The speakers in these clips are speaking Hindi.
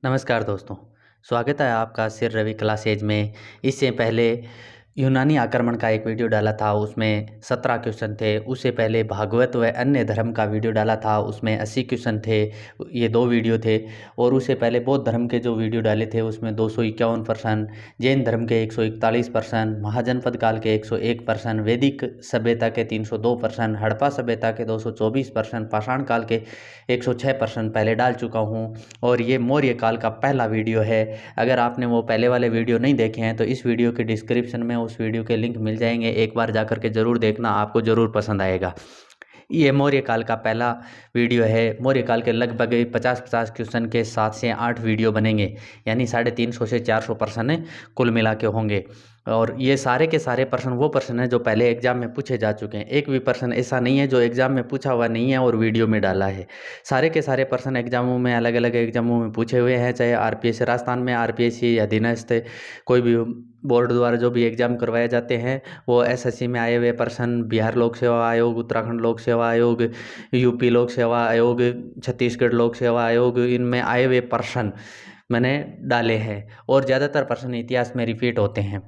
नमस्कार दोस्तों, स्वागत है आपका सिर रवि क्लासेज में। इससे पहले यूनानी आक्रमण का एक वीडियो डाला था, उसमें 17 क्वेश्चन थे। उससे पहले भागवत व अन्य धर्म का वीडियो डाला था, उसमें 80 क्वेश्चन थे। ये 2 वीडियो थे। और उससे पहले बौद्ध धर्म के जो वीडियो डाले थे उसमें 251 प्रश्न, जैन धर्म के 141 प्रश्न, महाजनपद काल के 101 प्रश्न, वैदिक सभ्यता के 302 प्रश्न, हड़प्पा सभ्यता के 224 प्रश्न, पाषाण काल के 106 प्रश्न पहले डाल चुका हूँ। और ये मौर्य काल का पहला वीडियो है। अगर आपने वो पहले वाले वीडियो नहीं देखे हैं तो इस वीडियो के डिस्क्रिप्शन में उस वीडियो के लिंक मिल जाएंगे, एक बार जाकर के ज़रूर देखना, आपको ज़रूर पसंद आएगा। ये मौर्य काल का पहला वीडियो है। मौर्य काल के लगभग 50-50 क्वेश्चन के 7 से 8 वीडियो बनेंगे, यानी 350 से 400 प्रश्न कुल मिला के होंगे। और ये सारे के सारे प्रश्न वो प्रश्न हैं जो पहले एग्जाम में पूछे जा चुके हैं। एक भी प्रश्न ऐसा नहीं है जो एग्जाम में पूछा हुआ नहीं है और वीडियो में डाला है। सारे के सारे प्रश्न एग्जामों में, अलग अलग एग्जामों में पूछे हुए हैं, चाहे आरपीएस राजस्थान में, आरपीएससी या अधीनस्थ कोई भी बोर्ड द्वारा जो भी एग्जाम करवाए जाते हैं वो एसएससी में आए हुए प्रश्न, बिहार लोक सेवा आयोग, उत्तराखंड लोक सेवा आयोग, यूपी लोक सेवा आयोग, छत्तीसगढ़ लोक सेवा आयोग, इनमें आए हुए प्रश्न मैंने डाले हैं। और ज़्यादातर प्रश्न इतिहास में रिपीट होते हैं।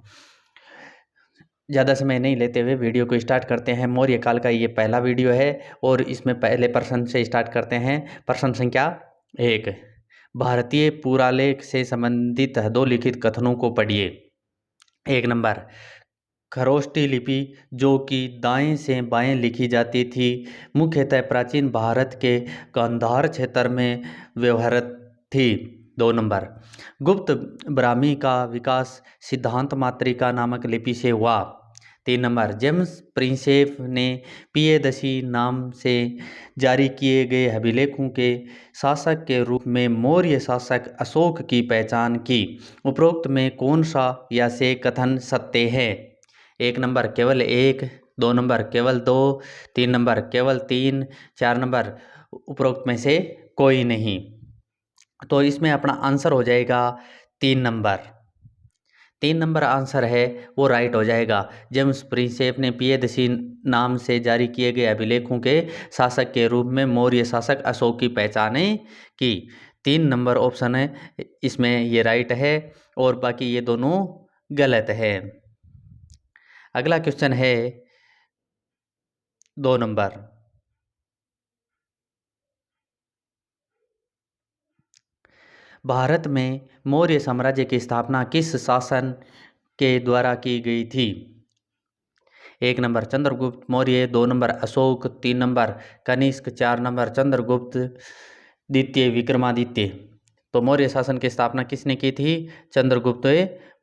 ज़्यादा समय नहीं लेते हुए वीडियो को स्टार्ट करते हैं। मौर्य काल का ये पहला वीडियो है और इसमें पहले प्रश्न से स्टार्ट करते हैं। प्रश्न संख्या 1, भारतीय पुरालेख से संबंधित अधोलिखित कथनों को पढ़िए। 1 नंबर, खरोष्ठी लिपि जो कि दाएं से बाएं लिखी जाती थी, मुख्यतः प्राचीन भारत के गांधार क्षेत्र में व्यवहारत थी। 2 नंबर, गुप्त ब्राह्मी का विकास सिद्धांत मातृका नामक लिपि से हुआ। 3 नंबर, जेम्स प्रिंसेप ने पियदसी नाम से जारी किए गए अभिलेखों के शासक के रूप में मौर्य शासक अशोक की पहचान की। उपरोक्त में कौन सा या से कथन सत्य है? 1 नंबर केवल 1, 2 नंबर केवल 2, 3 नंबर केवल 3, 4 नंबर उपरोक्त में से कोई नहीं। तो इसमें अपना आंसर हो जाएगा 3 नंबर। 3 नंबर आंसर है वो राइट हो जाएगा। जेम्स प्रिंसेप ने पियदसी नाम से जारी किए गए अभिलेखों के शासक के रूप में मौर्य शासक अशोक की पहचान की। 3 नंबर ऑप्शन है इसमें ये राइट है और बाकी ये दोनों गलत है। अगला क्वेश्चन है 2 नंबर, भारत में मौर्य साम्राज्य की स्थापना किस शासन के द्वारा की गई थी? 1 number Chandragupta Maurya, 2 number Ashoka, 3 number Kanishka, 4 number Chandragupta द्वितीय विक्रमादित्य। तो मौर्य शासन की स्थापना किसने की थी? चंद्रगुप्त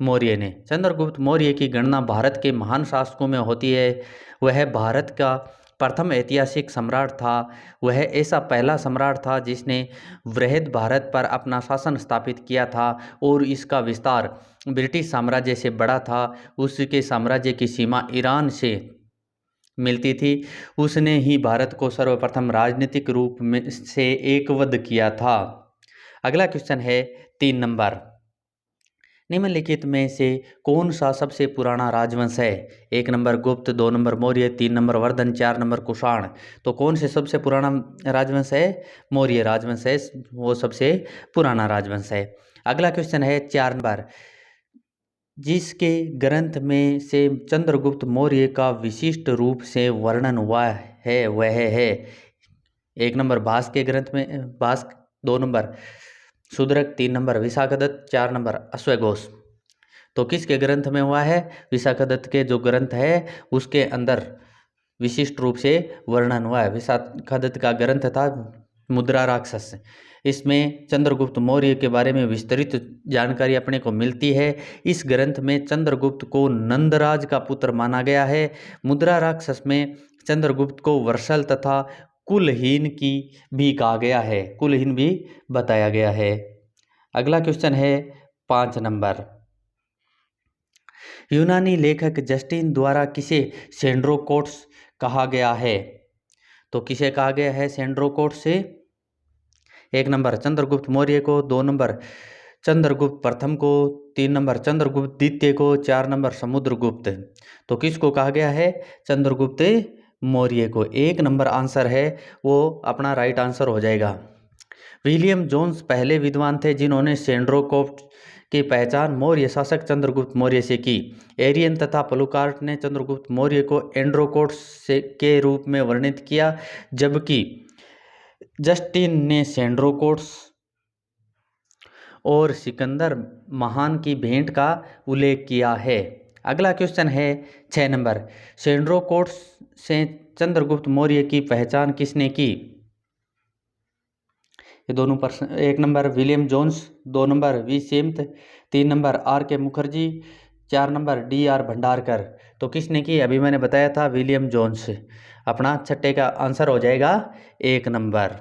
मौर्य ने। चंद्रगुप्त मौर्य की गणना भारत के महान शासकों में होती है। वह भारत का प्रथम ऐतिहासिक सम्राट था। वह ऐसा पहला सम्राट था जिसने वृहद भारत पर अपना शासन स्थापित किया था और इसका विस्तार ब्रिटिश साम्राज्य से बड़ा था। उसके साम्राज्य की सीमा ईरान से मिलती थी। उसने ही भारत को सर्वप्रथम राजनीतिक रूप में से एकवद्ध किया था। अगला क्वेश्चन है 3 नंबर, निम्नलिखित में से कौन सा सबसे पुराना राजवंश है? 1 नंबर गुप्त, 2 number Maurya, 3 number Vardhan, 4 number Kushan. तो कौन से सबसे पुराना राजवंश है? मौर्य राजवंश है, वो सबसे पुराना राजवंश है। अगला क्वेश्चन है 4 नंबर, जिसके ग्रंथ में से चंद्रगुप्त मौर्य का विशिष्ट रूप से वर्णन हुआ है वह है? 1 नंबर भास के ग्रंथ में Bhasa, 2 number Shudraka, 3 number Vishakhadatta, 4 number अश्वघोष। तो किसके ग्रंथ में हुआ है? विशाखदत्त के जो ग्रंथ है उसके अंदर विशिष्ट रूप से वर्णन हुआ है। विशाखदत्त का ग्रंथ था मुद्रा राक्षस। इसमें चंद्रगुप्त मौर्य के बारे में विस्तृत जानकारी अपने को मिलती है। इस ग्रंथ में चंद्रगुप्त को नंदराज का पुत्र माना गया है। मुद्रा राक्षस में चंद्रगुप्त को वर्षल तथा कुलहीन की भी कहा गया है, कुलहीन भी बताया गया है। अगला क्वेश्चन है 5 नंबर, यूनानी लेखक जस्टिन द्वारा किसे सेंड्रोकोट्स कहा गया है? तो किसे कहा गया है सेंड्रोकोट्स से? 1 नंबर चंद्रगुप्त मौर्य को, 2 नंबर चंद्रगुप्त प्रथम को, 3 नंबर चंद्रगुप्त द्वितीय को, 4 नंबर समुद्रगुप्त। तो किसको कहा गया है? चंद्रगुप्त मौर्य को। 1 नंबर आंसर है वो अपना राइट आंसर हो जाएगा। विलियम जोन्स पहले विद्वान थे जिन्होंने सेंड्रोकोप्ट की पहचान मौर्य शासक चंद्रगुप्त मौर्य से की। एरियन तथा प्लूटार्क ने चंद्रगुप्त मौर्य को एंड्रोकोट्स के रूप में वर्णित किया, जबकि जस्टिन ने सेंड्रोकोट्स और सिकंदर महान की भेंट का उल्लेख किया है। अगला क्वेश्चन है 6 नंबर, सेंड्रोकोट्स से चंद्रगुप्त मौर्य की पहचान किसने की? ये दोनों प्रश्न। 1 number William Jones, 2 number V Smith, 3 number R K Mukherjee, 4 number D R Bhandarkar. तो किसने की? अभी मैंने बताया था विलियम जोन्स। अपना छठे का आंसर हो जाएगा 1 नंबर।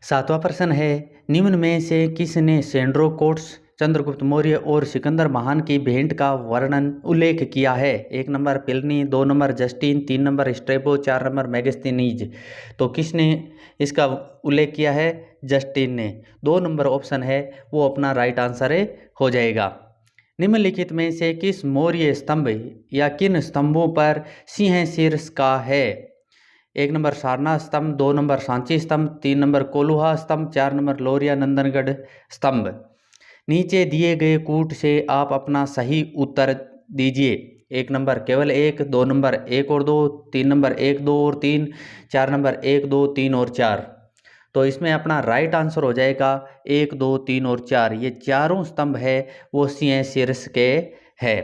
7वां प्रश्न है, निम्न में से किसने सेंड्रोकोट्स, चंद्रगुप्त मौर्य और सिकंदर महान की भेंट का उल्लेख किया है? 1 number Pliny, 2 number Justin, 3 number Strabo, 4 number Megasthenes. तो किसने इसका उल्लेख किया है? जस्टिन ने। 2 नंबर ऑप्शन है वो अपना राइट आंसर हो जाएगा। निम्नलिखित में से किस मौर्य स्तंभ या किन स्तंभों पर सिंह शीर्ष का है? 1 नंबर सारनाथ स्तंभ, 2 नंबर सांची स्तंभ, 3 नंबर कोलुहा स्तंभ, 4 नंबर लोरिया नंदनगढ़ स्तंभ। नीचे दिए गए कूट से आप अपना सही उत्तर दीजिए। 1 नंबर केवल 1, 2 नंबर 1 और 2, 3 नंबर 1, 2 और 3, 4 नंबर 1, 2, 3 और 4। तो इसमें अपना राइट आंसर हो जाएगा 1, 2, 3 और 4। ये चारों स्तंभ है वो सिंह शीर्ष के है।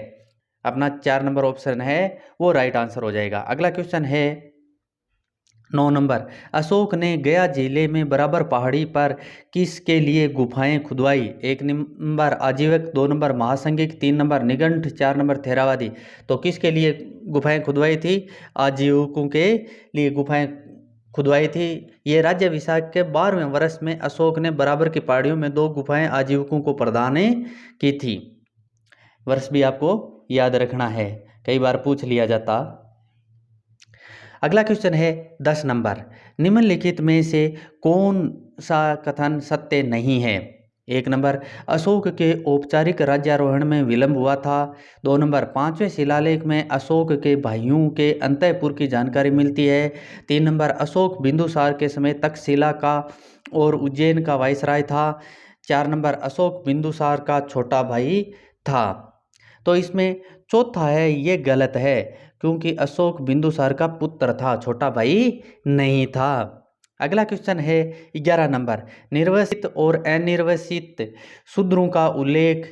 अपना 4 नंबर ऑप्शन है वो राइट आंसर हो जाएगा। अगला क्वेश्चन है 9 नंबर, अशोक ने गया जिले में बराबर पहाड़ी पर किसके लिए गुफाएं खुदवाई? 1 नंबर आजीवक, 2 नंबर महासंगिक, 3 नंबर निगंठ, 4 नंबर थेरावादी। तो किसके लिए गुफाएं खुदवाई थी? आजीवकों के लिए गुफाएं खुदवाई थी। ये राज्याभिषेक के 12वें वर्ष में अशोक ने बराबर की पहाड़ियों में 2 गुफाएं आजीवकों को प्रदान की थी। वर्ष भी आपको याद रखना है, कई बार पूछ लिया जाता। अगला क्वेश्चन है 10 नंबर, निम्नलिखित में से कौन सा कथन सत्य नहीं है? 1 नंबर, अशोक के औपचारिक राज्यारोहण में विलंब हुआ था। 2 नंबर, 5वें शिलालेख में अशोक के भाइयों के अंतःपुर की जानकारी मिलती है। 3 नंबर, अशोक बिंदुसार के समय तक्षशिला का और उज्जैन का वायसराय था। 4 नंबर, अशोक बिंदुसार का छोटा भाई था। तो इसमें चौथा है ये गलत है, क्योंकि अशोक बिंदुसार का पुत्र था, छोटा भाई नहीं था। अगला क्वेश्चन है 11 नंबर, निर्वसित और अनिर्वसित शूद्रों का उल्लेख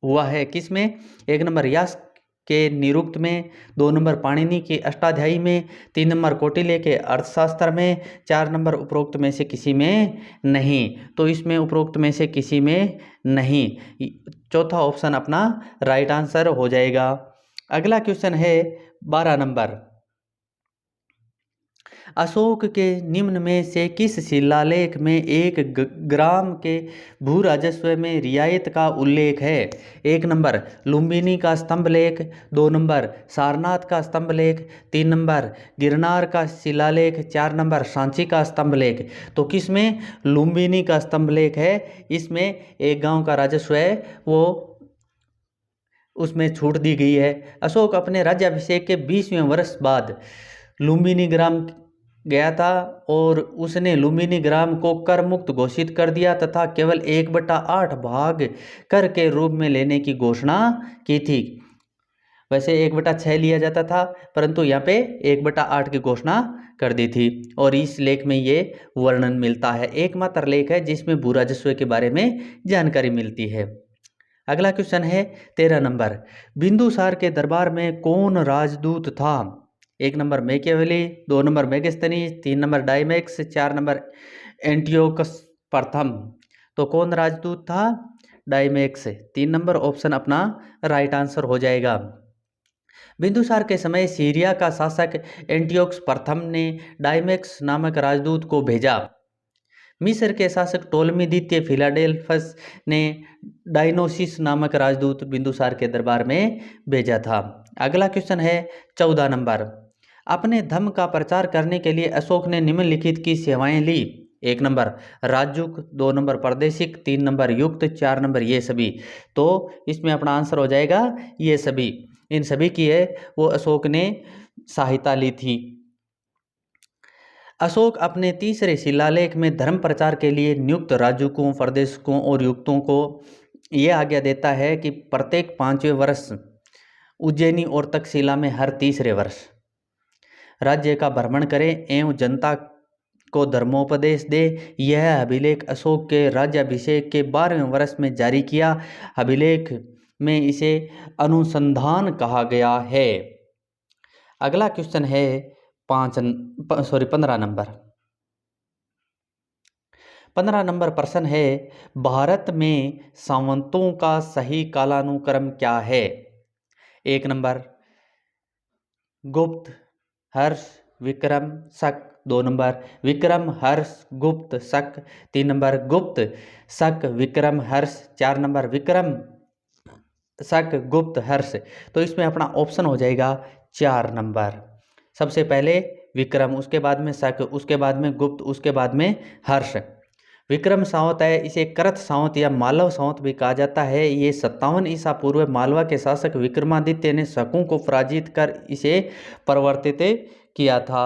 हुआ है किसमें? 1 नंबर यास्क के निरुक्त में, 2 नंबर पाणिनि के अष्टाध्यायी में, 3 नंबर कौटिल्य के अर्थशास्त्र में, 4 नंबर उपरोक्त में से किसी में नहीं। तो इसमें उपरोक्त में से किसी में नहीं, चौथा ऑप्शन अपना राइट आंसर हो जाएगा। अगला क्वेश्चन है 12 नंबर, अशोक के निम्न में से किस शिलालेख में 1 ग्राम के भू राजस्व में रियायत का उल्लेख है? 1 नंबर लुम्बिनी का स्तंभ लेख, 2 नंबर सारनाथ का स्तंभ लेख, 3 नंबर गिरनार का शिलालेख, 4 नंबर सांची का स्तंभ लेख। तो किसमें लुम्बिनी का स्तंभ लेख है? इसमें एक गांव का राजस्व है वो उसमें छूट दी गई है। अशोक अपने राज्याभिषेक के 20वें वर्ष बाद लुम्बिनी ग्राम गया था और उसने लुम्बिनी ग्राम को कर मुक्त घोषित कर दिया तथा केवल 1/8 भाग कर के रूप में लेने की घोषणा की थी। वैसे 1/6 लिया जाता था, परंतु यहाँ पे 1/8 की घोषणा कर दी थी और इस लेख में ये वर्णन मिलता है। एकमात्र लेख है जिसमें भू राजस्व के बारे में जानकारी मिलती है। अगला क्वेश्चन है 13 नंबर, बिंदुसार के दरबार में कौन राजदूत था? 1 number Machiavelli, 2 number Megasthenes, 3 number Deimachus, 4 number Antiochus प्रथम। तो कौन राजदूत था? डायमेक्स। 3 नंबर ऑप्शन अपना राइट आंसर हो जाएगा। बिंदुसार के समय सीरिया का शासक एंटियोकस प्रथम ने डायमेक्स नामक राजदूत को भेजा। मिस्र के शासक टोलमी द्वितीय फिलाडेल्फस ने डायनोसिस नामक राजदूत बिंदुसार के दरबार में भेजा था। अगला क्वेश्चन है 14 नंबर, अपने धर्म का प्रचार करने के लिए अशोक ने निम्नलिखित की सेवाएं ली? 1 नंबर राजयुक, 2 नंबर प्रादेशिक, 3 नंबर युक्त, 4 नंबर ये सभी। तो इसमें अपना आंसर हो जाएगा ये सभी। इन सभी की है वो अशोक ने सहायता ली थी। अशोक अपने तीसरे शिलालेख में धर्म प्रचार के लिए नियुक्त राजकों, प्रदेशकों और युक्तों को यह आज्ञा देता है कि प्रत्येक 5वें वर्ष उज्जैनी और तक्षशिला में हर तीसरे वर्ष राज्य का भ्रमण करें एवं जनता को धर्मोपदेश दे। यह अभिलेख अशोक के राज्याभिषेक के 12वें वर्ष में जारी किया। अभिलेख में इसे अनुसंधान कहा गया है। अगला क्वेश्चन है 15 नंबर। 15 नंबर प्रश्न है, भारत में सामंतों का सही कालानुक्रम क्या है? 1 नंबर गुप्त, हर्ष, विक्रम, शक। 2 नंबर विक्रम, हर्ष, गुप्त, शक। 3 नंबर गुप्त, शक, विक्रम, हर्ष। 4 नंबर विक्रम, शक, गुप्त, हर्ष। तो इसमें अपना ऑप्शन हो जाएगा 4 नंबर। सबसे पहले विक्रम, उसके बाद में शक, उसके बाद में गुप्त, उसके बाद में हर्ष। विक्रम संवत है, इसे करत संवत या मालव संवत भी कहा जाता है। ये 57 ईसा पूर्व मालवा के शासक विक्रमादित्य ने शकों को पराजित कर इसे परिवर्तित किया था।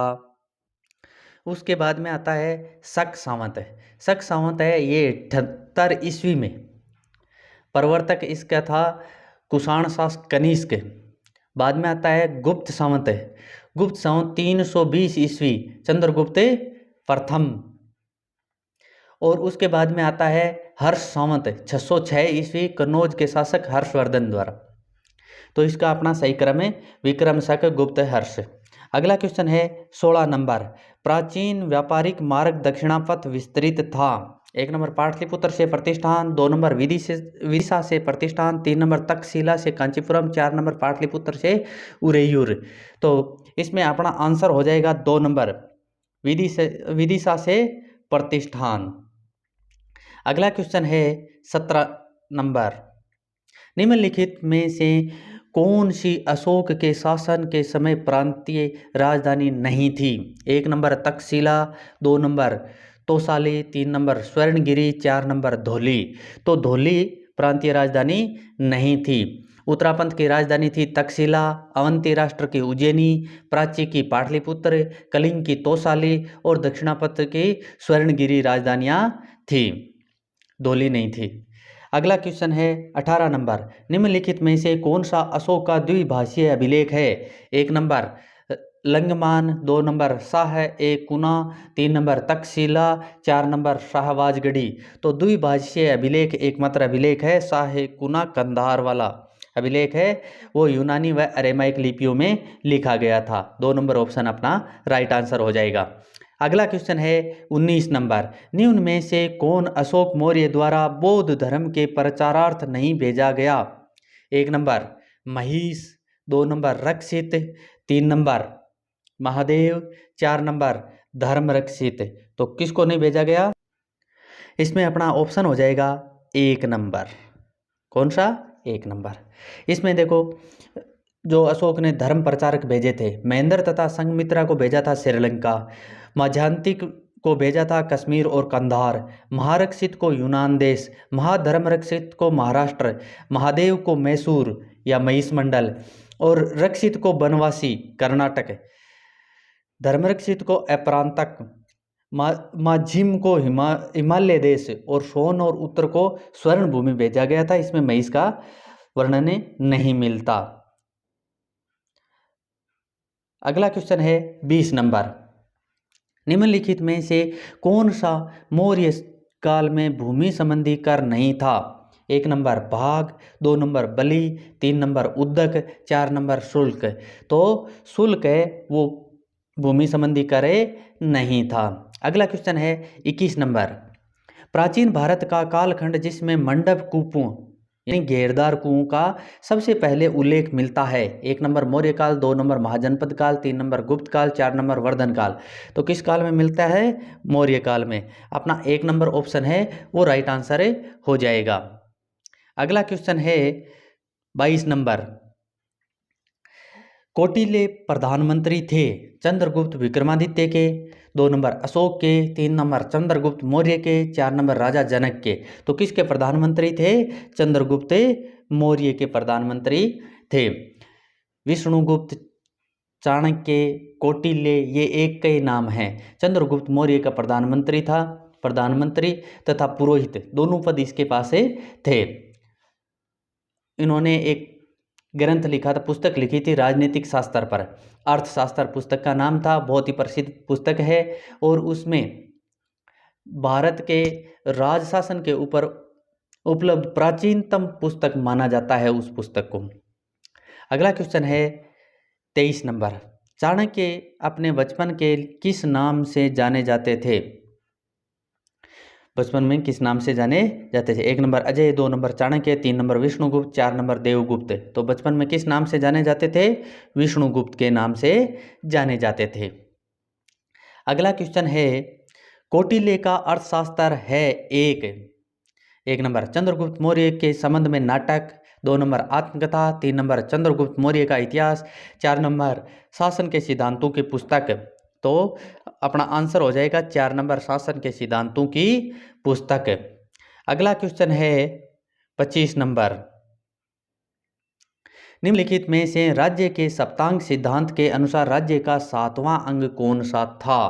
उसके बाद में आता है शक संवत। शक संवत है, ये 78 ईस्वी में। प्रवर्तक इसका था कुषाण शासक कनिष्क। बाद में आता है गुप्त संवत। गुप्त संवत 320 ईस्वी, चंद्रगुप्त प्रथम। और उसके बाद में आता है हर्ष संवत 606 ईस्वी, कन्नौज के शासक हर्षवर्धन द्वारा। तो इसका अपना सही क्रम है विक्रम, शक, गुप्त, हर्ष। अगला क्वेश्चन है 16 नंबर। प्राचीन व्यापारिक मार्ग दक्षिणापथ विस्तृत था। 1 नंबर पाटलिपुत्र से प्रतिष्ठान, 2 नंबर विदिशा से प्रतिष्ठान, 3 नंबर तक्षशिला से कांचीपुरम, 4 नंबर पाटलिपुत्र से उरेयूर। तो इसमें अपना आंसर हो जाएगा 2 नंबर विदिशा से प्रतिष्ठान। अगला क्वेश्चन है 17 नंबर। निम्नलिखित में से कौन सी अशोक के शासन के समय प्रांतीय राजधानी नहीं थी? 1 number Takshashila, 2 number Tosali, 3 number Swarnagiri, 4 number Dhauli. तो धौली प्रांतीय राजधानी नहीं थी। उत्तरापंथ की राजधानी थी तक्षशिला, अवंती राष्ट्र की उज्जैनी, प्राची की पाटलिपुत्र, कलिंग की तोसाली और दक्षिणापथ की स्वर्णगिरी राजधानियाँ थी, धौली नहीं थी। अगला क्वेश्चन है 18 नंबर। निम्नलिखित में से कौन सा अशोक का द्विभाषीय अभिलेख है? 1 नंबर लंगमान, 2 नंबर शाह ए कुना, 3 नंबर तक्षशिला, 4 नंबर शाहबाजगढ़ी। तो द्विभाषीय अभिलेख एकमात्र अभिलेख है शाह ए कुना कंधार वाला अभिलेख है, वो यूनानी व अरेमाइक लिपियों में लिखा गया था। 2 नंबर ऑप्शन अपना राइट आंसर हो जाएगा। अगला क्वेश्चन है 19 नंबर। निम्न में से कौन अशोक मौर्य द्वारा बौद्ध धर्म के प्रचारार्थ नहीं भेजा गया? 1 नंबर महिष, 2 नंबर रक्षित, 3 नंबर महादेव, 4 नंबर धर्म रक्षित। तो किसको नहीं भेजा गया? इसमें अपना ऑप्शन हो जाएगा 1 नंबर। कौन सा? 1 नंबर। इसमें देखो जो अशोक ने धर्म प्रचारक भेजे थे, महेंद्र तथा संघमित्रा को भेजा था श्रीलंका, मध्यांतिक को भेजा था कश्मीर और कंधार, महारक्षित को यूनान देश, महाधर्मरक्षित को महाराष्ट्र, महादेव को मैसूर या महिष मंडल और रक्षित को बनवासी कर्नाटक, धर्मरक्षित को अप्रांतक, माझिम को हिमालय देश और सोन और उत्तर को स्वर्ण भूमि भेजा गया था। इसमें महिष का वर्णन नहीं मिलता। अगला क्वेश्चन है 20 नंबर। निम्नलिखित में से कौन सा मौर्य काल में भूमि संबंधी कर नहीं था? 1 नंबर भाग, 2 नंबर बलि, 3 नंबर उद्दक, 4 नंबर शुल्क। तो शुल्क है वो भूमि संबंधी कर नहीं था। अगला क्वेश्चन है 21 नंबर। प्राचीन भारत का कालखंड जिसमें मंडप कूपों यानी घेरदार कुओं का सबसे पहले उल्लेख मिलता है? 1 नंबर मौर्य काल, 2 नंबर महाजनपद काल, 3 नंबर गुप्त काल, 4 नंबर वर्धन काल। तो किस काल में मिलता है? मौर्य काल में। अपना 1 नंबर ऑप्शन है वो राइट आंसर हो जाएगा। अगला क्वेश्चन है 22 नंबर। कौटिल्य प्रधानमंत्री थे चंद्रगुप्त विक्रमादित्य के, 2 नंबर अशोक के, 3 नंबर चंद्रगुप्त मौर्य के, 4 नंबर राजा जनक के। तो किसके प्रधानमंत्री थे? चंद्रगुप्त मौर्य के प्रधानमंत्री थे। विष्णुगुप्त चाणक्य, कौटिल्य, ये एक के नाम हैं। चंद्रगुप्त मौर्य का प्रधानमंत्री तथा पुरोहित दोनों पद इसके पास थे। इन्होंने एक ग्रंथ लिखा था, पुस्तक लिखी थी राजनीतिक शास्त्र पर, अर्थशास्त्र पुस्तक का नाम था। बहुत ही प्रसिद्ध पुस्तक है और उसमें भारत के राज शासन के ऊपर उपलब्ध प्राचीनतम पुस्तक माना जाता है उस पुस्तक को। अगला क्वेश्चन है 23 नंबर। चाणक्य अपने बचपन के किस नाम से जाने जाते थे? बचपन में किस नाम से जाने जाते थे? 1 number Ajay, 2 number Chanakya, 3 number Vishnugupta, 4 number Devagupta. तो बचपन में किस नाम से जाने जाते थे? विष्णुगुप्त के नाम से जाने जाते थे। अगला क्वेश्चन है कौटिल्य का अर्थशास्त्र है एक नंबर चंद्रगुप्त मौर्य के संबंध में नाटक, 2 नंबर आत्मकथा, 3 नंबर चंद्रगुप्त मौर्य का इतिहास, 4 नंबर शासन के सिद्धांतों की पुस्तक। तो अपना आंसर हो जाएगा 4 नंबर शासन के सिद्धांतों की पुस्तक। अगला क्वेश्चन है 25 नंबर। निम्नलिखित में से राज्य के सप्तांग सिद्धांत के अनुसार राज्य का 7वां अंग कौन सा था?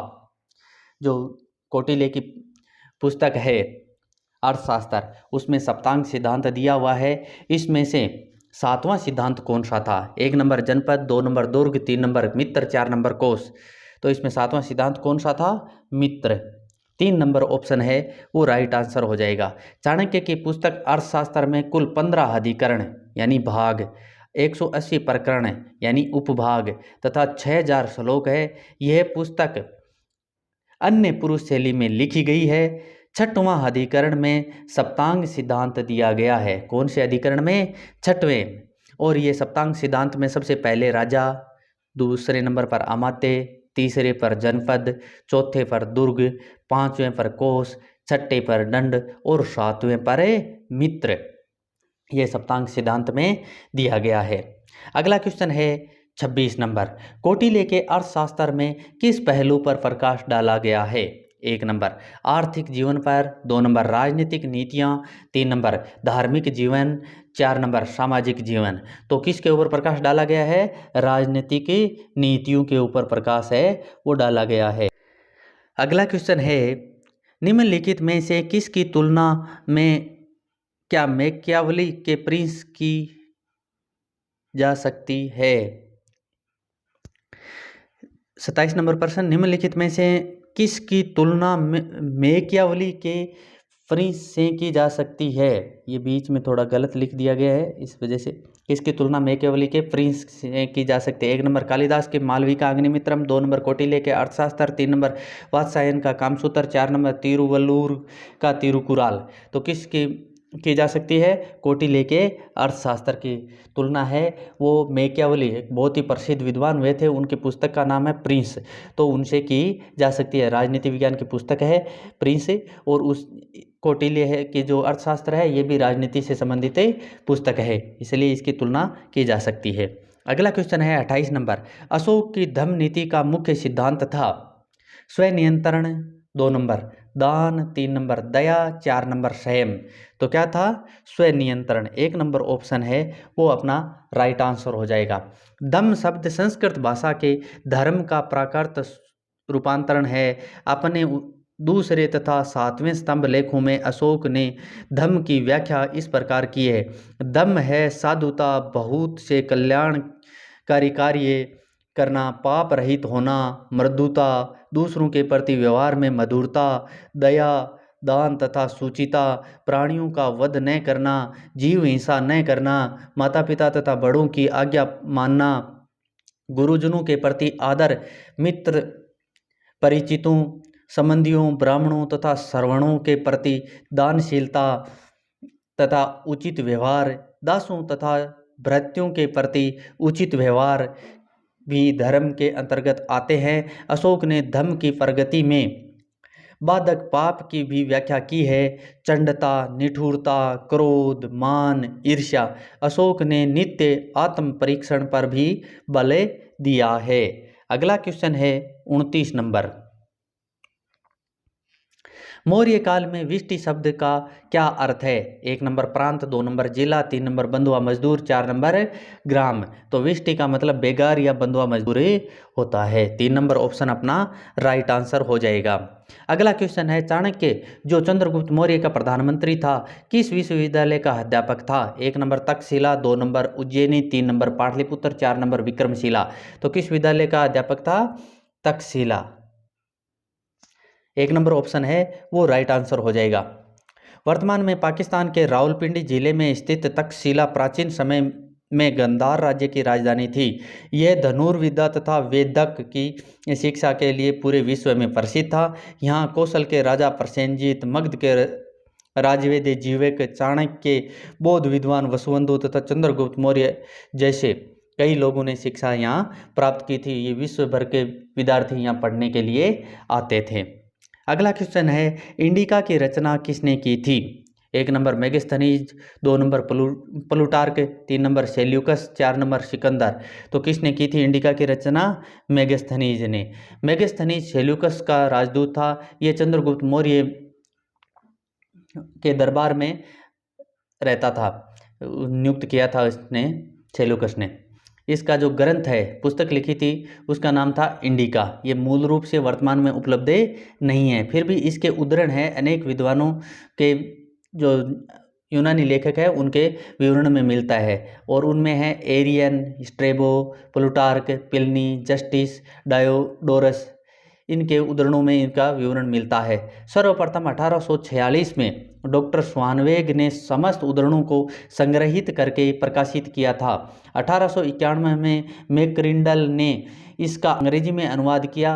जो कौटिल्य की पुस्तक है अर्थशास्त्र, उसमें सप्तांग सिद्धांत दिया हुआ है। इसमें से 7वां सिद्धांत कौन सा था? 1 नंबर जनपद, 2 नंबर दुर्ग, 3 नंबर मित्र, 4 नंबर कोष। तो इसमें 7वां सिद्धांत कौन सा था? मित्र। 3 नंबर ऑप्शन है वो राइट आंसर हो जाएगा। चाणक्य की पुस्तक अर्थशास्त्र में कुल 15 अधिकरण यानी भाग, 180 प्रकरण यानी उपभाग तथा 6000 श्लोक है। यह पुस्तक अन्य पुरुष शैली में लिखी गई है। 6वां अधिकरण में सप्तांग सिद्धांत दिया गया है। कौन से अधिकरण में? 6वें। और ये सप्तांग सिद्धांत में सबसे पहले राजा, दूसरे नंबर पर अमात्य, तीसरे पर जनपद, चौथे पर दुर्ग, 5वें पर कोष, 6ठे पर दंड और 7वें पर मित्र। ये सप्तांग सिद्धांत में दिया गया है। अगला क्वेश्चन है 26 नंबर। कौटिल्य के अर्थशास्त्र में किस पहलू पर प्रकाश डाला गया है? 1 नंबर आर्थिक जीवन पर, 2 नंबर राजनीतिक नीतियाँ, 3 नंबर धार्मिक जीवन, 4 नंबर सामाजिक जीवन। तो किसके ऊपर प्रकाश डाला गया है? राजनीतिक नीतियों के ऊपर प्रकाश है वो डाला गया है। अगला क्वेश्चन है निम्नलिखित में से किसकी तुलना में क्या मैकियावेली के प्रिंस की जा सकती है? 27 नंबर प्रश्न। निम्नलिखित में से किसकी तुलना मैकियावेली के प्रिंस से की जा सकती है? ये बीच में थोड़ा गलत लिख दिया गया है, इस वजह से। किसकी तुलना मैकियावेली के प्रिंस से की जा सकती है? 1 नंबर कालिदास के मालवी का अग्निमित्रम, 2 नंबर कौटिल्य के अर्थशास्त्र, 3 नंबर वात्स्यायन का कामसूत्र, 4 नंबर तिरुवल्लुवर का तिरुकुराल। तो किसकी की जा सकती है? कौटिल्य के अर्थशास्त्र की तुलना है वो मैकियावेली, एक बहुत ही प्रसिद्ध विद्वान हुए थे, उनकी पुस्तक का नाम है प्रिंस, तो उनसे की जा सकती है। राजनीति विज्ञान की पुस्तक है प्रिंस, और उस कौटिल्य है कि जो अर्थशास्त्र है ये भी राजनीति से संबंधित पुस्तक है, इसलिए इसकी तुलना की जा सकती है। अगला क्वेश्चन है 28 नंबर। अशोक की धम्म नीति का मुख्य सिद्धांत था? स्वनियंत्रण, 2 नंबर दान, 3 नंबर दया, 4 नंबर संयम। तो क्या था? स्वनियंत्रण। 1 नंबर ऑप्शन है वो अपना राइट आंसर हो जाएगा। धम्म शब्द संस्कृत भाषा के धर्म का प्राकृत रूपांतरण है। अपने दूसरे तथा 7वें स्तंभ लेखों में अशोक ने धम्म की व्याख्या इस प्रकार की है। धम्म है साधुता, बहुत से कल्याणकारी कार्य करना, पाप रहित होना, मृदुता, दूसरों के प्रति व्यवहार में मधुरता, दया, दान तथा शुचिता, प्राणियों का वध न करना, जीव हिंसा न करना, माता पिता तथा बड़ों की आज्ञा मानना, गुरुजनों के प्रति आदर, मित्र परिचितों, संबंधियों, ब्राह्मणों तथा श्रवणों के प्रति दानशीलता तथा उचित व्यवहार, दासों तथा भृत्यों के प्रति उचित व्यवहार भी धर्म के अंतर्गत आते हैं। अशोक ने धम्म की प्रगति में बाधक पाप की भी व्याख्या की है। चंडता, निठुरता, क्रोध, मान, ईर्ष्या। अशोक ने नित्य आत्म परीक्षण पर भी बल दिया है। अगला क्वेश्चन है 29 नंबर। मौर्य काल में विष्टि शब्द का क्या अर्थ है? 1 नंबर प्रांत, 2 नंबर जिला, 3 नंबर बंधुआ मजदूर, 4 नंबर ग्राम। तो विष्टि का मतलब बेगार या बंधुआ मजदूरी होता है। 3 नंबर ऑप्शन अपना राइट आंसर हो जाएगा। अगला क्वेश्चन है, चाणक्य जो चंद्रगुप्त मौर्य का प्रधानमंत्री था किस विश्वविद्यालय का अध्यापक था? 1 number Takshashila, 2 number Ujjaini, 3 number Pataliputra, 4 number Vikramshila. तो किस विद्यालय का अध्यापक था? तक्षशिला। 1 नंबर ऑप्शन है वो राइट आंसर हो जाएगा। वर्तमान में पाकिस्तान के रावलपिंडी जिले में स्थित तक्षशिला प्राचीन समय में गंधार राज्य की राजधानी थी। यह धनुर्विद्या तथा वेदक की शिक्षा के लिए पूरे विश्व में प्रसिद्ध था। यहाँ कौशल के राजा प्रसेनजीत, मगध के राजवेद जीवक, चाणक्य, बौद्ध विद्वान वसुबंधु तथा चंद्रगुप्त मौर्य जैसे कई लोगों ने शिक्षा यहाँ प्राप्त की थी। ये विश्व भर के विद्यार्थी यहाँ पढ़ने के लिए आते थे। अगला क्वेश्चन है, इंडिका की रचना किसने की थी? 1 number Megasthenes, 2 number Plutarch, 3 number Seleucus, 4 number Sikandar. तो किसने की थी इंडिका की रचना? मेगास्थनीज ने। मेगास्थनीज सेल्यूकस का राजदूत था। ये चंद्रगुप्त मौर्य के दरबार में रहता था, नियुक्त किया था इसने, सेल्यूकस ने। इसका जो ग्रंथ है, पुस्तक लिखी थी, उसका नाम था इंडिका। ये मूल रूप से वर्तमान में उपलब्ध नहीं है, फिर भी इसके उद्धरण है अनेक विद्वानों के, जो यूनानी लेखक है उनके विवरण में मिलता है। और उनमें है Arrian, Strabo, Plutarch, Pliny, Justin, Diodorus. इनके उद्धरणों में इनका विवरण मिलता है। सर्वप्रथम 1846 में डॉक्टर स्वानवेग ने समस्त उद्धरणों को संग्रहित करके प्रकाशित किया था। 1891 में मैकरिंडल ने इसका अंग्रेजी में अनुवाद किया।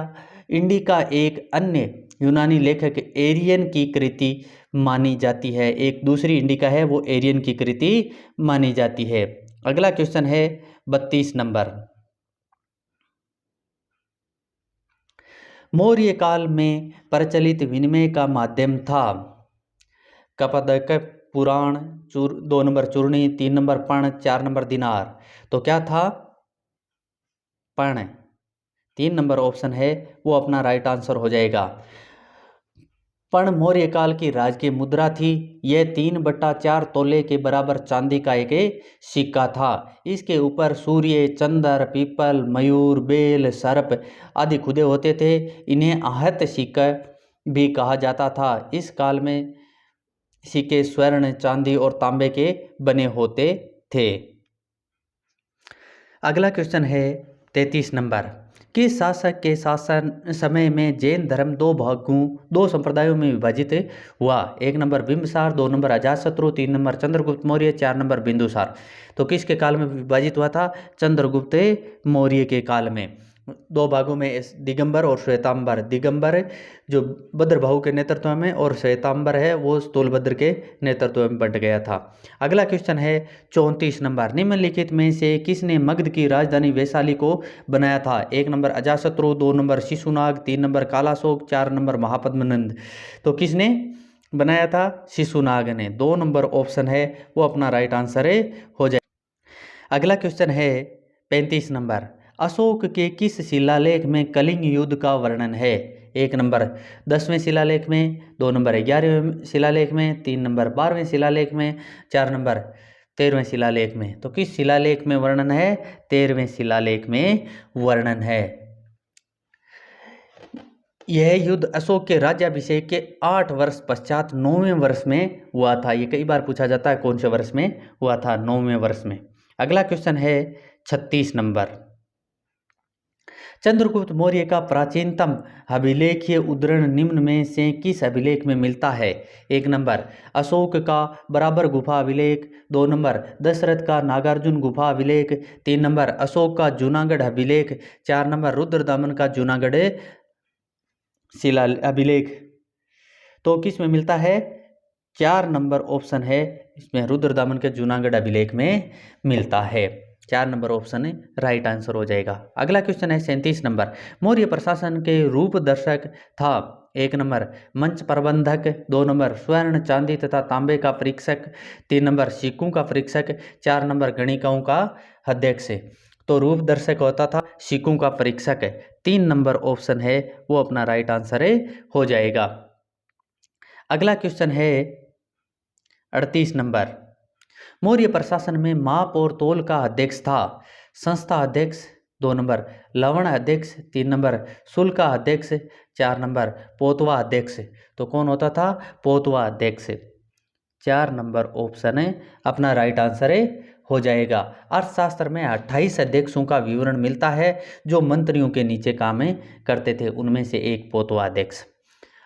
इंडिका एक अन्य यूनानी लेखक एरियन की कृति मानी जाती है। एक दूसरी इंडिका है वो एरियन की कृति मानी जाती है। अगला क्वेश्चन है 32 नंबर। मौर्य काल में प्रचलित विनिमय का माध्यम था? कपदक, पुराण, 2 नंबर चूर्णी, 3 नंबर पण, 4 नंबर दिनार। तो क्या था? पण। 3 नंबर ऑप्शन है वो अपना राइट आंसर हो जाएगा। पण मौर्य काल की राजकीय मुद्रा थी। यह 3/4 तोले के बराबर चांदी का एक सिक्का था। इसके ऊपर सूर्य, चंद्र, पीपल, मयूर, बेल, सर्प आदि खुदे होते थे। इन्हें आहत सिक्का भी कहा जाता था। इस काल में सिक्के स्वर्ण, चांदी और तांबे के बने होते थे। अगला क्वेश्चन है 33 नंबर। किस शासक के शासन समय में जैन धर्म दो संप्रदायों में विभाजित हुआ? 1 number Bimbisara, 2 number Ajatashatru, 3 number Chandragupta Maurya, 4 number Bindusara. तो किसके काल में विभाजित हुआ था? चंद्रगुप्त मौर्य के काल में। 2 भागों में दिगंबर और श्वेतांबर। दिगंबर जो भद्रबाहु के नेतृत्व में और श्वेतांबर है वो स्थूलभद्र के नेतृत्व में बंट गया था। अगला क्वेश्चन है 34 नंबर। निम्नलिखित में से किसने मगध की राजधानी वैशाली को बनाया था? 1 number Ajatashatru, 2 number Shishunaga, 3 number Kalashoka, 4 number Mahapadmananda. तो किसने बनाया था? शिशुनाग ने। 2 नंबर ऑप्शन है वो अपना राइट आंसर हो जाए। अगला क्वेश्चन है 35 नंबर। अशोक के किस शिलालेख में कलिंग युद्ध का वर्णन है? 1 नंबर 10वें शिलालेख में, 2 नंबर 11वें शिलालेख में, 3 नंबर 12वें शिलालेख में, 4 नंबर 13वें शिलालेख में। तो किस शिलालेख में वर्णन है? 13वें शिलालेख में वर्णन है। यह युद्ध अशोक के राज्याभिषेक के 8 वर्ष पश्चात 9वें वर्ष में हुआ था। ये कई बार पूछा जाता है कौन से वर्ष में हुआ था? 9वें वर्ष में। अगला क्वेश्चन है 36 नंबर। चंद्रगुप्त मौर्य का प्राचीनतम अभिलेखीय उद्धरण निम्न में से किस अभिलेख में मिलता है? 1 नंबर अशोक का बराबर गुफा अभिलेख, 2 नंबर दशरथ का नागार्जुन गुफा अभिलेख, 3 नंबर अशोक का जूनागढ़ अभिलेख, 4 नंबर रुद्रदामन का जूनागढ़ शिला अभिलेख। तो किस में मिलता है? 4 नंबर ऑप्शन है इसमें रुद्रदामन के जूनागढ़ अभिलेख में मिलता है। 4 नंबर ऑप्शन राइट आंसर हो जाएगा। अगला क्वेश्चन है 37 नंबर। मौर्य प्रशासन के रूप दर्शक था? 1 नंबर मंच प्रबंधक, 2 नंबर स्वर्ण, चांदी तथा तांबे का परीक्षक, 3 नंबर सिक्कों का परीक्षक, 4 नंबर गणिकाओं का अध्यक्ष। तो रूप दर्शक होता था सिक्कों का परीक्षक। 3 नंबर ऑप्शन है वो अपना राइट आंसर हो जाएगा। अगला क्वेश्चन है 38 नंबर। मौर्य प्रशासन में माप और तोल का अध्यक्ष था। संस्था अध्यक्ष 2 नंबर, लवण अध्यक्ष 3 नंबर, शुल्क अध्यक्ष 4 नंबर, पोतवा अध्यक्ष। तो कौन होता था? पोतवा अध्यक्ष। 4 नंबर ऑप्शन है अपना राइट आंसर है हो जाएगा। अर्थशास्त्र में 28 अध्यक्षों का विवरण मिलता है जो मंत्रियों के नीचे काम करते थे, उनमें से एक पोतवा अध्यक्ष।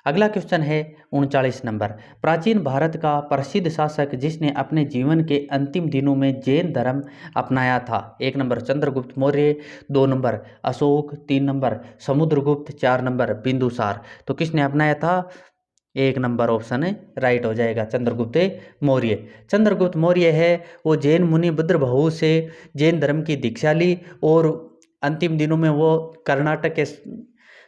अगला क्वेश्चन है 39 नंबर। प्राचीन भारत का प्रसिद्ध शासक जिसने अपने जीवन के अंतिम दिनों में जैन धर्म अपनाया था। 1 number Chandragupta Maurya, 2 number Ashoka, 3 number Samudragupta, 4 number Bindusara. तो किसने अपनाया था? 1 नंबर ऑप्शन है राइट हो जाएगा, चंद्रगुप्त मौर्य। चंद्रगुप्त मौर्य है वो जैन मुनि बुद्रभहु से जैन धर्म की दीक्षा ली और अंतिम दिनों में वो कर्नाटक के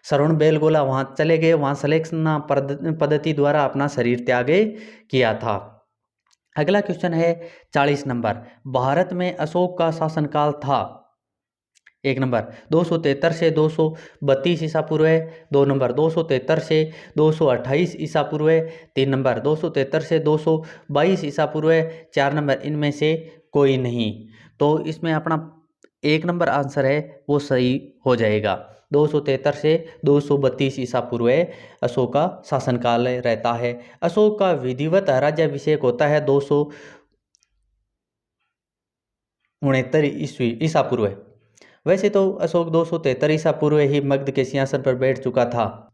श्रवण बेलगोला वहाँ चले गए, वहाँ सलेक्शन पद्धति द्वारा अपना शरीर त्याग किया था। अगला क्वेश्चन है 40 नंबर। भारत में अशोक का शासनकाल था। 1 नंबर 273 से 232 ईसा पूर्व, 2 नंबर 273 से 228 ईसा पूर्व, 3 नंबर 273 से 222 ईसा पूर्व, 4 नंबर इनमें से कोई नहीं। तो इसमें अपना 1 नंबर आंसर है वो सही हो जाएगा। 273 से 232 ईसा पूर्व अशोक का शासनकाल रहता है। अशोक का विधिवत राज्याभिषेक होता है 269 ईसा पूर्व। वैसे तो अशोक 273 ईसा पूर्व ही मगध के सिंहासन पर बैठ चुका था।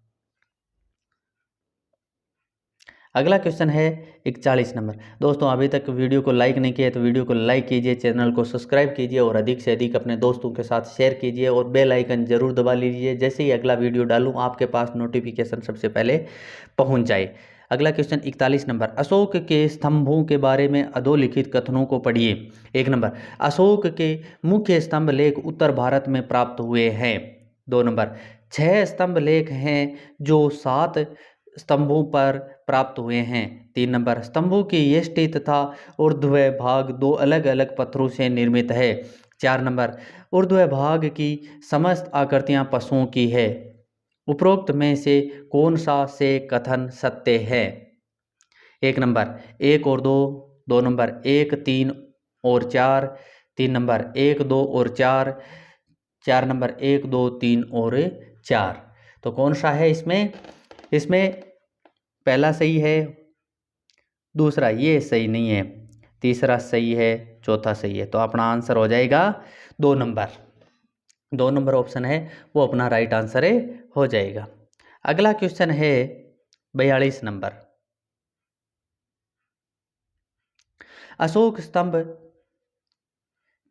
अगला क्वेश्चन है 41 नंबर। दोस्तों अभी तक वीडियो को लाइक नहीं किया तो वीडियो को लाइक कीजिए, चैनल को सब्सक्राइब कीजिए और अधिक से अधिक अपने दोस्तों के साथ शेयर कीजिए और बेल आइकन जरूर दबा लीजिए, जैसे ही अगला वीडियो डालूं आपके पास नोटिफिकेशन सबसे पहले पहुंच जाए। अगला क्वेश्चन 41 नंबर। अशोक के स्तंभों के बारे में अधोलिखित कथनों को पढ़िए। 1 नंबर अशोक के मुख्य स्तंभ लेख उत्तर भारत में प्राप्त हुए हैं। 2 नंबर 6 स्तंभ लेख हैं जो 7 स्तंभों पर प्राप्त हुए हैं। 3 नंबर स्तंभों की यष्टि तथा ऊर्ध्व भाग 2 अलग अलग पत्थरों से निर्मित है। 4 नंबर ऊर्ध्व भाग की समस्त आकृतियां पशुओं की है। उपरोक्त में से कौन सा से कथन सत्य है? 1 नंबर 1 और 2, 2 नंबर 1, 3 और 4, 3 नंबर 1, 2 और 4, 4 नंबर 1, 2, 3 और 4। तो कौन सा है इसमें? इसमें पहला सही है, दूसरा ये सही नहीं है, तीसरा सही है, चौथा सही है। तो अपना आंसर हो जाएगा 2 नंबर। 2 नंबर ऑप्शन है वो अपना राइट आंसर है हो जाएगा। अगला क्वेश्चन है 42 नंबर। अशोक स्तंभ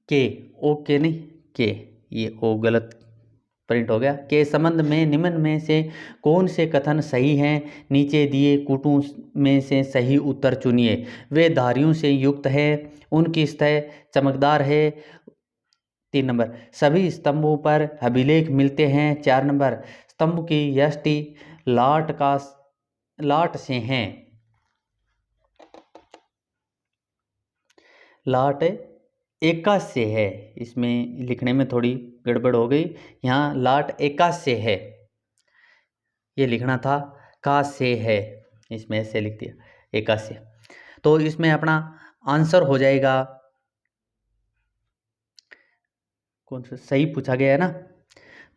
के, ओके नहीं के, ये ओ गलत प्रिंट हो गया, के संबंध में निम्न में से कौन से कथन सही हैं? नीचे दिए कुटुं में से सही उत्तर चुनिए। वे धारियों से युक्त है, उनकी सतह चमकदार है। 3 नंबर सभी स्तंभों पर अभिलेख मिलते हैं। 4 नंबर स्तंभ की यष्टि लाट से हैं। लाट एकाश से है, इसमें लिखने में थोड़ी गड़बड़ हो गई, यहाँ लाट एकाश से है, ये लिखना था काश से है, इसमें ऐसे लिख दिया एकाश से। तो इसमें अपना आंसर हो जाएगा कौन सा सही पूछा गया है ना,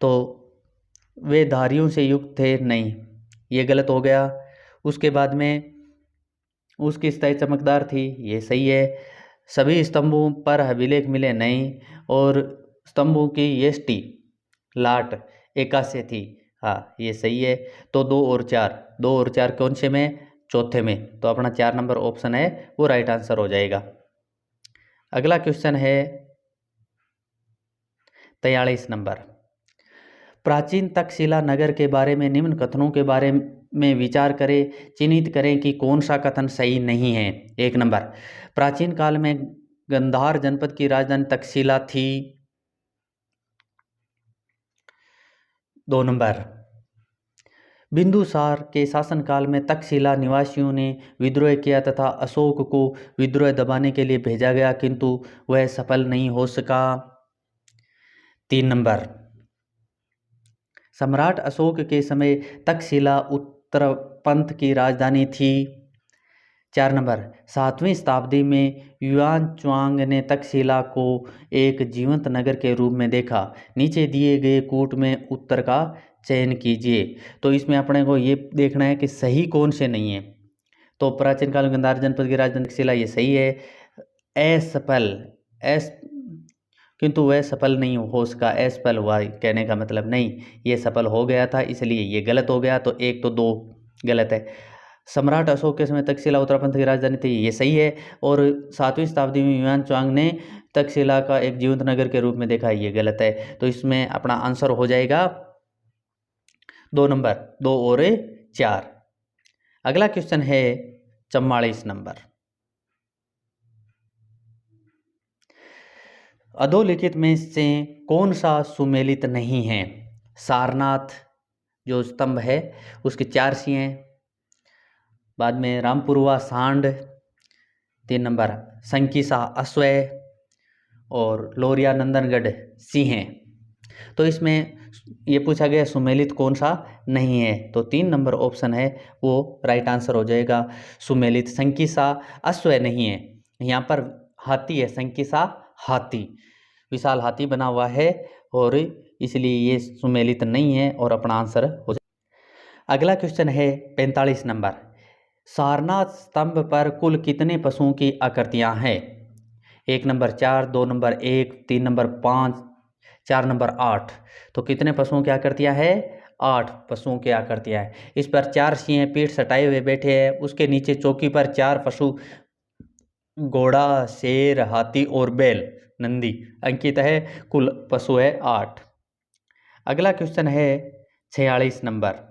तो वे धारियों से युक्त थे, नहीं ये गलत हो गया। उसके बाद में उसकी सतह चमकदार थी, ये सही है। सभी स्तंभों पर अभिलेख मिले, नहीं। और स्तंभों की यष्टि लाट एकाश से थी, हाँ ये सही है। तो 2 और 4 कौन से में? चौथे में। तो अपना 4 नंबर ऑप्शन है वो राइट आंसर हो जाएगा। अगला क्वेश्चन है 43 नंबर। प्राचीन तक्षशिला नगर के बारे में निम्न कथनों के बारे में विचार करें, चिन्हित करें कि कौन सा कथन सही नहीं है। 1 नंबर प्राचीन काल में गांधार जनपद की राजधानी तक्षशिला थी। 2 नंबर बिंदुसार के शासनकाल में तक्षशिला निवासियों ने विद्रोह किया तथा अशोक को विद्रोह दबाने के लिए भेजा गया, किंतु वह सफल नहीं हो सका। 3 नंबर सम्राट अशोक के समय तक्षशिला उत्तर पंथ की राजधानी थी? 4 नंबर, 7वीं शताब्दी में युआन च्वांग ने तक्षशिला को एक जीवंत नगर के रूप में देखा। नीचे दिए गए कूट में उत्तर का चयन कीजिए। तो इसमें अपने को ये देखना है कि सही कौन से नहीं है। तो प्राचीन काल में गांधार जनपद की राजधानी तक्षशिला, ये सही है। असफल, किंतु वह सफल नहीं हो सका, असफल हुआ कहने का मतलब नहीं, ये सफल हो गया था, इसलिए ये गलत हो गया। तो 1 तो 2 गलत है। सम्राट अशोक के समय तक्षशिला उत्तराखंड की राजधानी थी, ये सही है। और 7वीं शताब्दी में युआन च्वांग ने तक्षशिला का एक जीवंत नगर के रूप में देखा, ये गलत है। तो इसमें अपना आंसर हो जाएगा 2 नंबर, 2 और 4। अगला क्वेश्चन है 44 नंबर। अधोलिखित में से कौन सा सुमेलित नहीं है? सारनाथ जो स्तंभ है उसके 4 सिंह हैं। बाद में रामपुरवा सांड, 3 नंबर संकीसा अश्वय और लोरिया नंदनगढ़ सिंह हैं। तो इसमें ये पूछा गया सुमेलित कौन सा नहीं है, तो 3 नंबर ऑप्शन है वो राइट आंसर हो जाएगा। सुमेलित संकीसा अश्वय नहीं है, यहाँ पर हाथी है, संकीसा हाथी, विशाल हाथी बना हुआ है और इसलिए ये सुमेलित नहीं है और अपना आंसर हो जाएगा। अगला क्वेश्चन है 45 नंबर। सारनाथ स्तंभ पर कुल कितने पशुओं की आकृतियां हैं? 1 नंबर 4, 2 नंबर 1, 3 नंबर 5, 4 नंबर 8। तो कितने पशुओं की आकृतियां हैं? 8 पशुओं की आकृतियां हैं। इस पर 4 सिंह पीठ सटाए हुए बैठे हैं, उसके नीचे चौकी पर 4 पशु घोड़ा, शेर, हाथी और बैल नंदी अंकित है। कुल पशु है 8। अगला क्वेश्चन है 46 नंबर।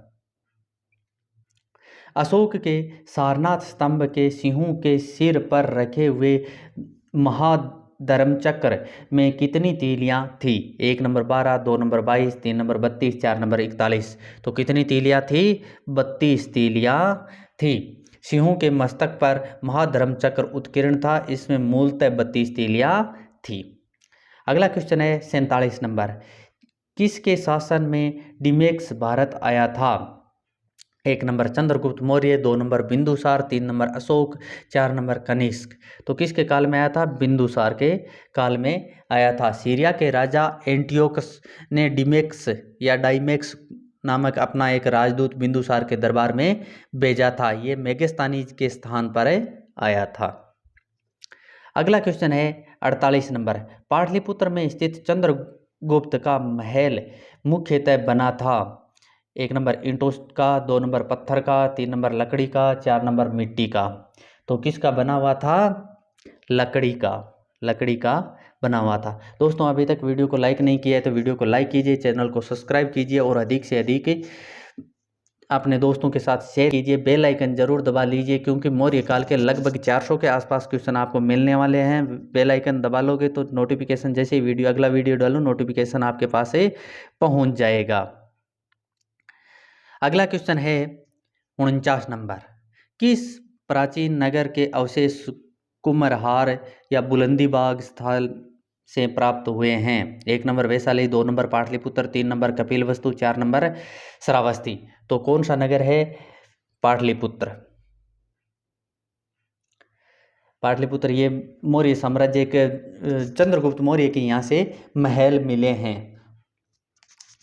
अशोक के सारनाथ स्तंभ के सिंहों के सिर पर रखे हुए महाधर्मचक्र में कितनी तीलियां थी? 1 नंबर 12, 2 नंबर 22, 3 नंबर 32, 4 नंबर 41। तो कितनी तीलियां थी? 32 तीलियां थी। सिंहों के मस्तक पर महाधर्मचक्र उत्कीर्ण था, इसमें मूलतः 32 तीलियां थी। अगला क्वेश्चन है 47 नंबर। किसके शासन में डिमेक्स भारत आया था? 1 number Chandragupta Maurya, 2 number Bindusara, 3 number Ashoka, 4 number Kanishka. तो किसके काल में आया था? बिंदुसार के काल में आया था। सीरिया के राजा एंटियोकस ने डिमेक्स या डाइमेक्स नामक अपना एक राजदूत बिंदुसार के दरबार में भेजा था, ये मेगस्तानी के स्थान पर आया था। अगला क्वेश्चन है 48 नंबर। पाटलिपुत्र में स्थित चंद्रगुप्त का महल मुख्यतः बना था? 1 नंबर ईंटों का, 2 नंबर पत्थर का, 3 नंबर लकड़ी का, 4 नंबर मिट्टी का। तो किसका बना हुआ था? लकड़ी का बना हुआ था। दोस्तों अभी तक वीडियो को लाइक नहीं किया है तो वीडियो को लाइक कीजिए, चैनल को सब्सक्राइब कीजिए और अधिक से अधिक अपने दोस्तों के साथ शेयर कीजिए। बेल आइकन जरूर दबा लीजिए क्योंकि मौर्य काल के लगभग 400 के आसपास क्वेश्चन आपको मिलने वाले हैं। बेल आइकन दबा लोगे तो नोटिफिकेशन जैसे ही अगला वीडियो डालूं नोटिफिकेशन आपके पास से पहुंच जाएगा। अगला क्वेश्चन है 49 नंबर। किस प्राचीन नगर के अवशेष कुम्हरहार या बुलंदीबाग स्थल से प्राप्त हुए हैं? 1 number Vaishali, 2 number Pataliputra, 3 number Kapilavastu, 4 number Shravasti. तो कौन सा नगर है? पाटलिपुत्र। पाटलिपुत्र ये मौर्य साम्राज्य के चंद्रगुप्त मौर्य के यहाँ से महल मिले हैं।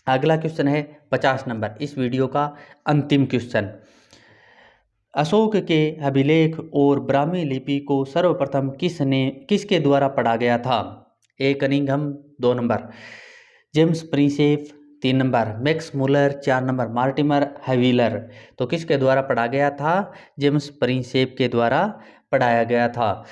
अगला क्वेश्चन है 50 नंबर, इस वीडियो का अंतिम क्वेश्चन। अशोक के अभिलेख और ब्राह्मी लिपि को सर्वप्रथम किसके द्वारा पढ़ा गया था? 1 Cunningham, 2 number James Prinsep, 3 number Max Muller, 4 number Mortimer Wheeler. तो किसके द्वारा पढ़ा गया था? जेम्स प्रिंसेप के द्वारा पढ़ाया गया था।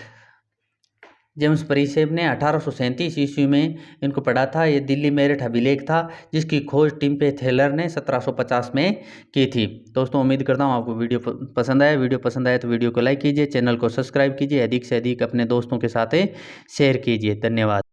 जेम्स प्रिंसेप ने 1837 ईस्वी में इनको पढ़ा था। ये दिल्ली मेरठ अभिलेख था जिसकी खोज टिम्पे थेलर ने 1750 में की थी। दोस्तों उम्मीद करता हूँ आपको वीडियो पसंद आया। वीडियो पसंद आया तो वीडियो को लाइक कीजिए, चैनल को सब्सक्राइब कीजिए, अधिक से अधिक अपने दोस्तों के साथ शेयर कीजिए। धन्यवाद।